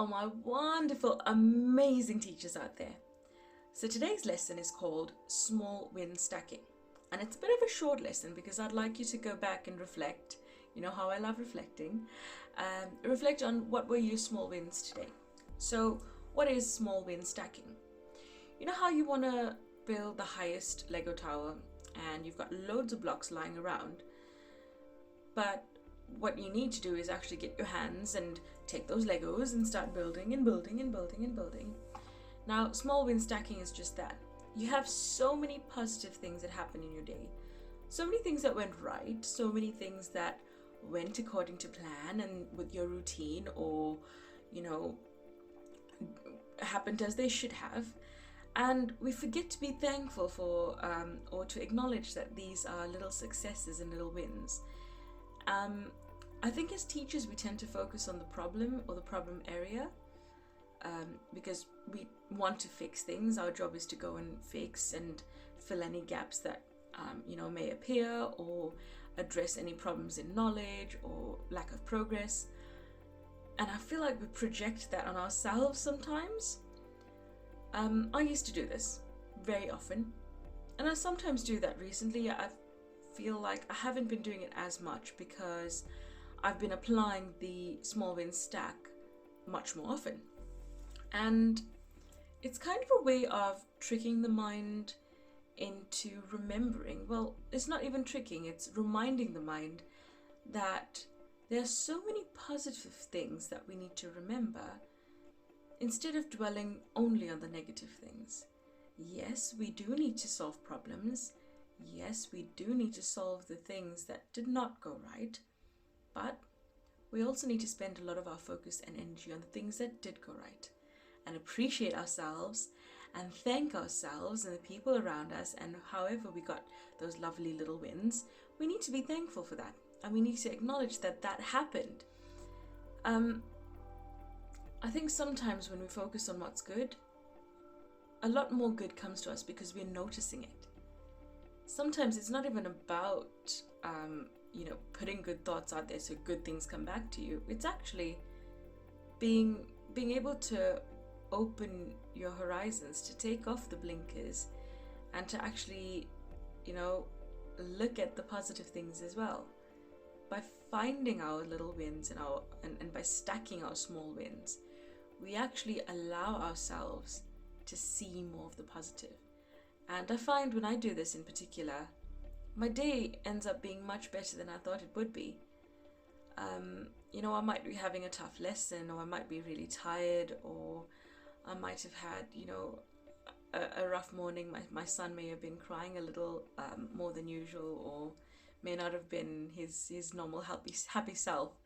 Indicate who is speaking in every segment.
Speaker 1: all my wonderful, amazing teachers out there. So today's lesson is called Small Win Stacking. And it's a bit of a short lesson because I'd like you to go back and reflect. You know how I love reflecting. Reflect on what were your small wins today. So what is small win stacking? You know how you want to build the highest Lego tower and you've got loads of blocks lying around, but what you need to do is actually get your hands and take those Legos and start building and building and building and building. Now, small win stacking is just that. You have so many positive things that happen in your day. So many things that went right, so many things that went according to plan and with your routine, or, happened as they should have. And we forget to be thankful for or to acknowledge that these are little successes and little wins. I think as teachers we tend to focus on the problem or the problem area because we want to fix things. Our job is to go and fix and fill any gaps that may appear, or address any problems in knowledge or lack of progress. And I feel like we project that on ourselves sometimes. I used to do this very often, and I sometimes do that recently. I feel like I haven't been doing it as much because I've been applying the small win stack much more often. And it's kind of a way of tricking the mind into remembering. Well, it's not even tricking, it's reminding the mind that there are so many positive things that we need to remember instead of dwelling only on the negative things. Yes, we do need to solve problems. Yes, we do need to solve the things that did not go right, but we also need to spend a lot of our focus and energy on the things that did go right, and appreciate ourselves and thank ourselves and the people around us, and however we got those lovely little wins, we need to be thankful for that, and we need to acknowledge that that happened. I think sometimes when we focus on what's good, a lot more good comes to us because we're noticing it. Sometimes it's not even about putting good thoughts out there so good things come back to you. It's actually being able to open your horizons, to take off the blinkers, and to actually look at the positive things as well. By finding our little wins and by stacking our small wins, we actually allow ourselves to see more of the positive. And I find when I do this in particular, my day ends up being much better than I thought it would be. I might be having a tough lesson, or I might be really tired, or I might have had, a rough morning. My son may have been crying a little more than usual, or may not have been his normal happy self.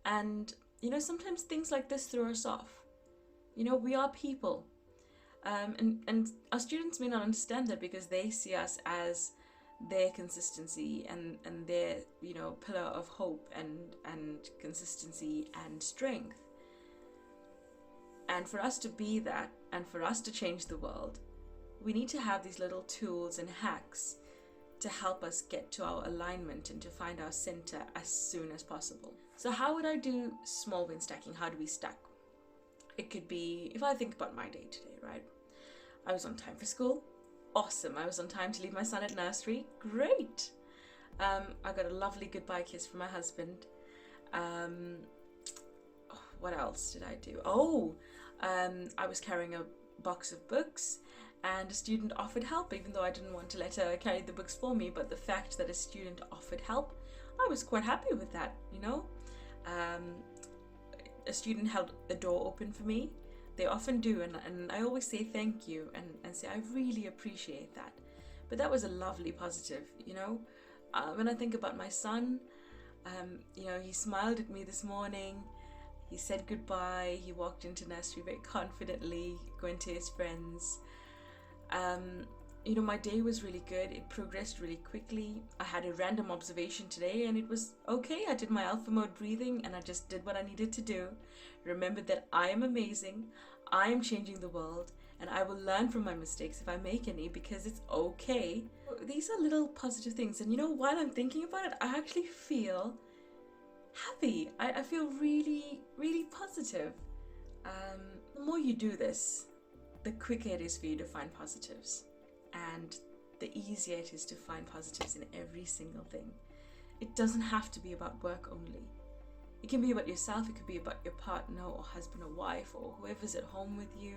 Speaker 1: And, sometimes things like this throw us off. We are people. And our students may not understand that because they see us as their consistency and their pillar of hope and consistency and strength. And for us to be that, and for us to change the world, we need to have these little tools and hacks to help us get to our alignment and to find our center as soon as possible. So how would I do small win stacking? How do we stack? It could be, if I think about my day today, right? I was on time for school. Awesome. I was on time to leave my son at nursery. Great. I got a lovely goodbye kiss from my husband. What else did I do? I was carrying a box of books, and a student offered help, even though I didn't want to let her carry the books for me. But the fact that a student offered help, I was quite happy with that, A student held a door open for me. They often do, and I always say thank you and say I really appreciate that. But that was a lovely positive, When I think about my son, he smiled at me this morning. He said goodbye. He walked into nursery very confidently, going to his friends. My day was really good. It progressed really quickly. I had a random observation today and it was okay. I did my alpha mode breathing and I just did what I needed to do. Remembered that I am amazing. I am changing the world, and I will learn from my mistakes if I make any, because it's okay. These are little positive things. And while I'm thinking about it, I actually feel happy. I feel really, really positive. The more you do this, the quicker it is for you to find positives, and the easier it is to find positives in every single thing. It doesn't have to be about work only. It can be about yourself, it could be about your partner or husband or wife or whoever's at home with you.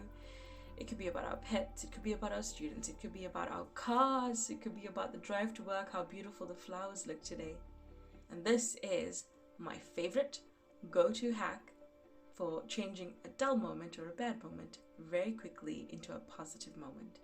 Speaker 1: It could be about our pets, it could be about our students, it could be about our cars, it could be about the drive to work, how beautiful the flowers look today. And this is my favorite go-to hack for changing a dull moment or a bad moment very quickly into a positive moment.